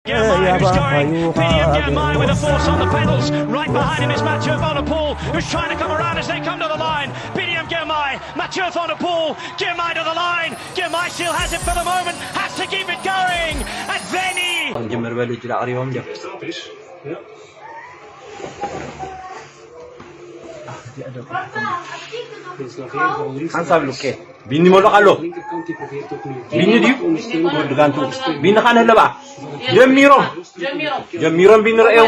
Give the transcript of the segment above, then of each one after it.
Girmay who's going, Biniam Girmay with a force on the pedals, right behind him is Mathieu van der Poel, who's trying to come around as they come to the line. Biniam Girmay, Mathieu van der Poel, Girmay to the line, Girmay still has it for the moment, has to keep it going, and Bini! Hansab lukke. Bini mo lokalo. Bini di. Gantu. Bini kana laba. Jamiro. Jamiro bini reo.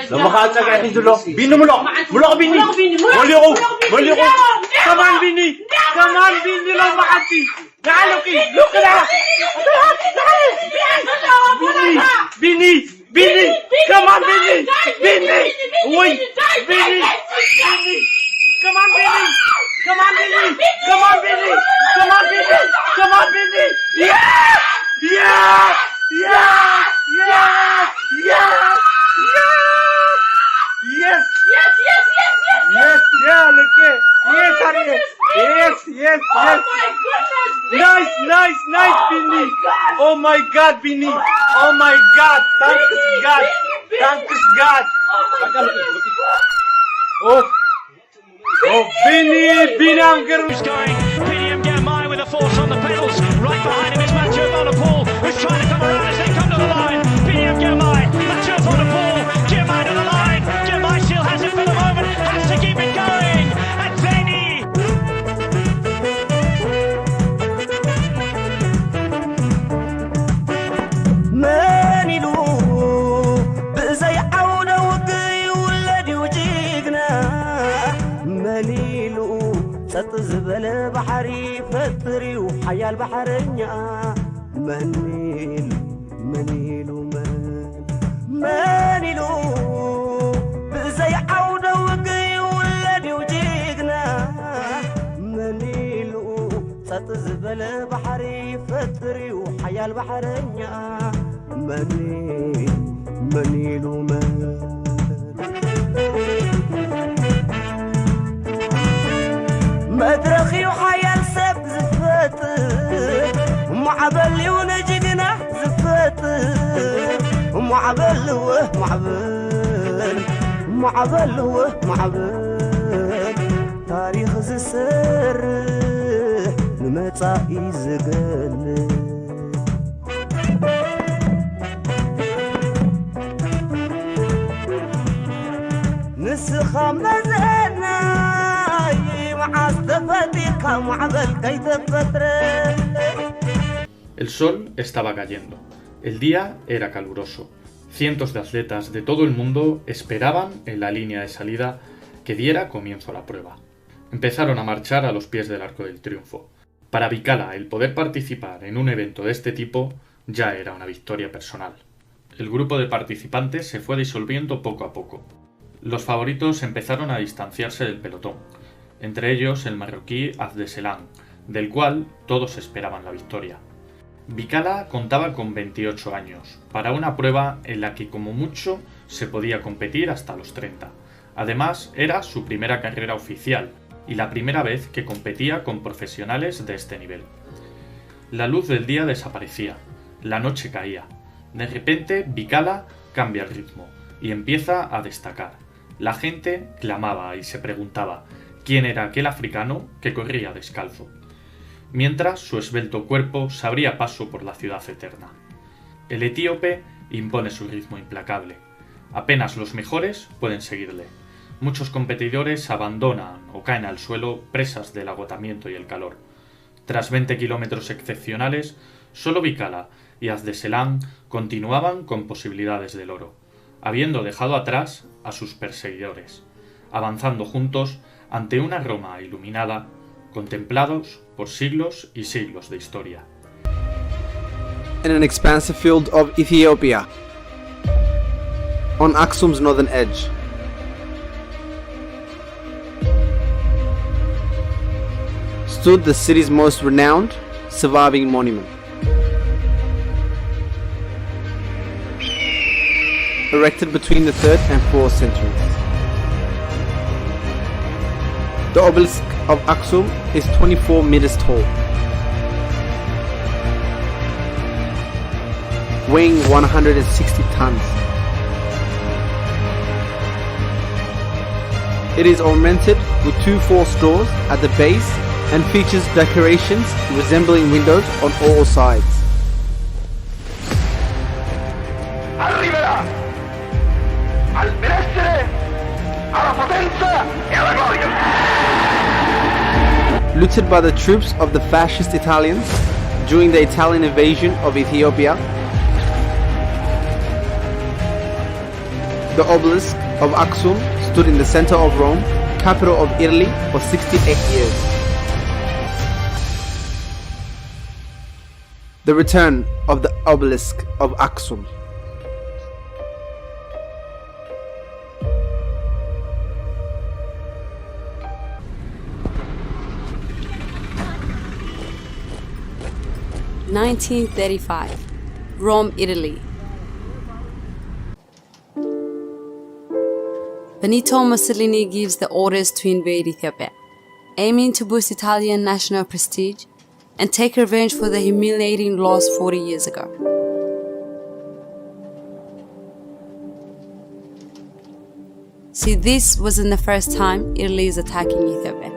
Lama ka sa kay dulo. Bini mo lok. Mulok bini. Moli ko. Moli ko. Come on Bini. Come on Bini lo makati. Naaluki. Look na. Bini. Bini. Come on Bini. Bini. Wait. Bini. Bini. Come on, Bini! Come on, Bini! Come on, Bini! Come on, Bini! Come on, Bini! Yeah! Yeah! Yeah! Yeah! Yeah! Yes! Yes! Yes! Yes! Yes! Yes! Yeah! Look it! Yes, Harry! Yes! Yes! Yes! Nice! Nice! Nice, Bini! Oh my God, Bini! Oh my God! Thanks God! Thanks God! Oh! Oh, Bini! Biniam Girmay! Who's going, Biniam Girmay with a force on the pedals, right behind him is Mathieu van der Poel, who's trying to come around as they come to the line. Biniam Girmay, Mathieu van der Poel, Girmay to the line, Girmay still has it for the moment, has to keep it going, and Bini! Manilu, بزي عودة وقي ولدي وجيقنا منيلو ستزبل بحري فتري وحيا البحرية منيلو بزي عودة وقي ولدي وجيقنا منيلو ستزبل بحري فتري وحيا البحرية منيلو مدرخي وحيال سب زفت معبل ونجقنا زفت معبل تاريخ زسر نمتاقي زقل نسخة مزنا El sol estaba cayendo. El día era caluroso. Cientos de atletas de todo el mundo esperaban en la línea de salida que diera comienzo a la prueba. Empezaron a marchar a los pies del Arco del Triunfo. Para Bikila, el poder participar en un evento de este tipo ya era una victoria personal. El grupo de participantes se fue disolviendo poco a poco. Los favoritos empezaron a distanciarse del pelotón, entre ellos el marroquí Addis, del cual todos esperaban la victoria. Bikila contaba con 28 años, para una prueba en la que como mucho se podía competir hasta los 30. Además, era su primera carrera oficial y la primera vez que competía con profesionales de este nivel. La luz del día desaparecía, la noche caía. De repente, Bikila cambia el ritmo y empieza a destacar. La gente clamaba y se preguntaba quién era aquel africano que corría descalzo, mientras su esbelto cuerpo se abría paso por la ciudad eterna. El etíope impone su ritmo implacable. Apenas los mejores pueden seguirle. Muchos competidores abandonan o caen al suelo presas del agotamiento y el calor. Tras 20 kilómetros excepcionales, solo Bikila y Addis continuaban con posibilidades del oro, habiendo dejado atrás a sus perseguidores, avanzando juntos ante una Roma iluminada, contemplados por siglos y siglos de historia. In an expansive field of Ethiopia, on Axum's northern edge, stood the city's most renowned surviving monument. Erected between the 3rd and 4th centuries. The obelisk of Axum is 24 meters tall. weighing 160 tons. It is ornamented with 2 false doors at the base and features decorations resembling windows on all sides. Arriverà al benessere, alla potenza e alla gloria. Looted by the troops of the fascist Italians during the Italian invasion of Ethiopia, the obelisk of Axum stood in the center of Rome, capital of Italy, for 68 years. The return of the obelisk of Axum. (1935), Rome, Italy. Benito Mussolini gives the orders to invade Ethiopia, aiming to boost Italian national prestige and take revenge for the humiliating loss 40 years ago. See, this wasn't the first time Italy is attacking Ethiopia.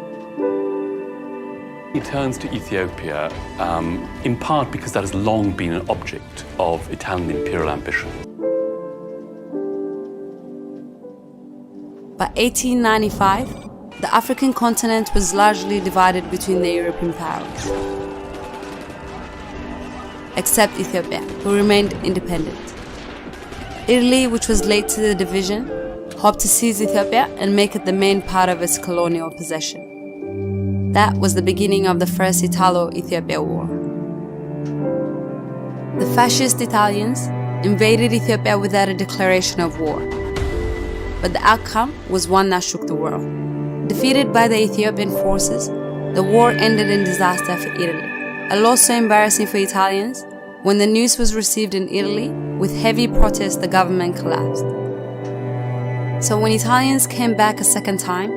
He turns to Ethiopia in part because that has long been an object of Italian imperial ambition. By 1895, the African continent was largely divided between the European powers, except Ethiopia, who remained independent. Italy, which was late to the division, hoped to seize Ethiopia and make it the main part of its colonial possession. That was the beginning of the First Italo-Ethiopia War. The fascist Italians invaded Ethiopia without a declaration of war. But the outcome was one that shook the world. Defeated by the Ethiopian forces, the war ended in disaster for Italy. A loss so embarrassing for Italians, when the news was received in Italy, with heavy protests the government collapsed. So when Italians came back a second time,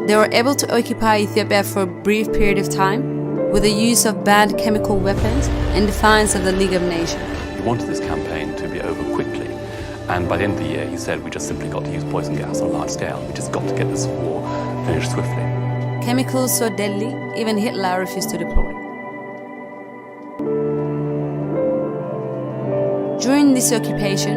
they were able to occupy Ethiopia for a brief period of time with the use of banned chemical weapons in defiance of the League of Nations. He wanted this campaign to be over quickly, and by the end of the year he said we just simply got to use poison gas on a large scale. We just got to get this war finished swiftly. Chemicals so deadly, even Hitler refused to deploy. During this occupation,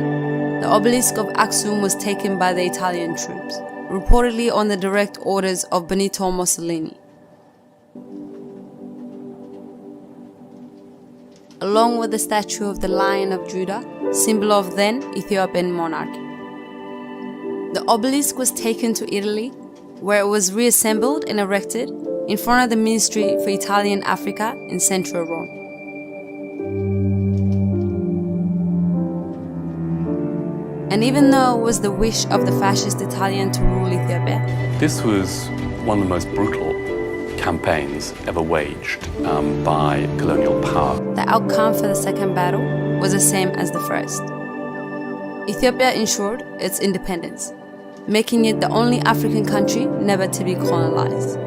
the obelisk of Axum was taken by the Italian troops, reportedly on the direct orders of Benito Mussolini. Along with the statue of the Lion of Judah, symbol of then Ethiopian monarchy. The obelisk was taken to Italy, where it was reassembled and erected in front of the Ministry for Italian Africa in central Rome. And even though it was the wish of the fascist Italian to rule Ethiopia, This was one of the most brutal campaigns ever waged by colonial power. the outcome for the second battle was the same as the first. Ethiopia ensured its independence, making it the only African country never to be colonized.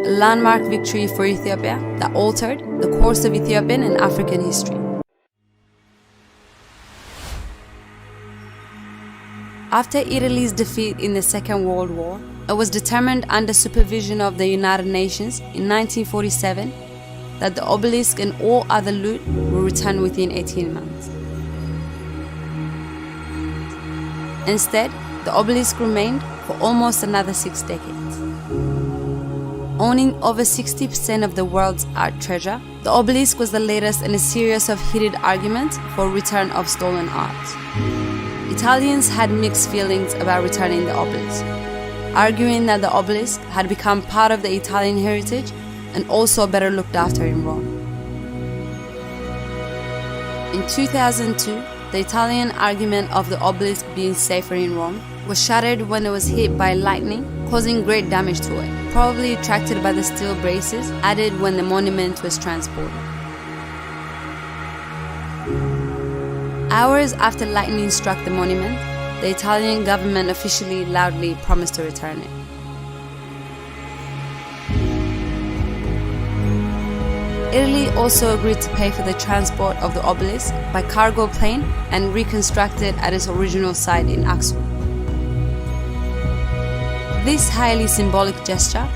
A landmark victory for Ethiopia that altered the course of Ethiopian and African history. After Italy's defeat in the Second World War, it was determined under supervision of the United Nations in 1947 that the obelisk and all other loot will return within 18 months. Instead, the obelisk remained for almost another 6 decades. Owning over 60% of the world's art treasure, the obelisk was the latest in a series of heated arguments for return of stolen art. Italians had mixed feelings about returning the obelisk, arguing that the obelisk had become part of the Italian heritage and also better looked after in Rome. In 2002, the Italian argument of the obelisk being safer in Rome was shattered when it was hit by lightning, causing great damage to it, probably attracted by the steel braces added when the monument was transported. Hours after lightning struck the monument, the Italian government officially loudly promised to return it. Italy also agreed to pay for the transport of the obelisk by cargo plane and reconstruct it at its original site in Axum. This highly symbolic gesture,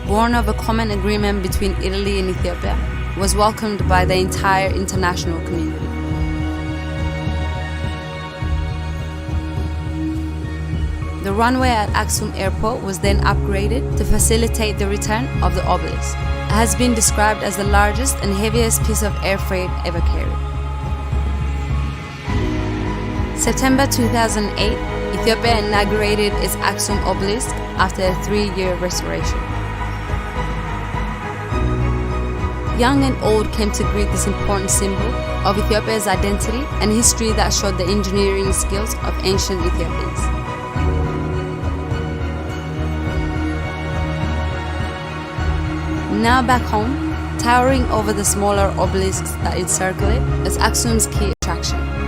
born of a common agreement between Italy and Ethiopia, was welcomed by the entire international community. The runway at Axum airport was then upgraded to facilitate the return of the obelisk. It has been described as the largest and heaviest piece of air freight ever carried. September 2008, Ethiopia inaugurated its Axum obelisk after a 3-year restoration. Young and old came to greet this important symbol of Ethiopia's identity and history that showed the engineering skills of ancient Ethiopians. Now back home, towering over the smaller obelisks that encircle it, is Axum's key attraction.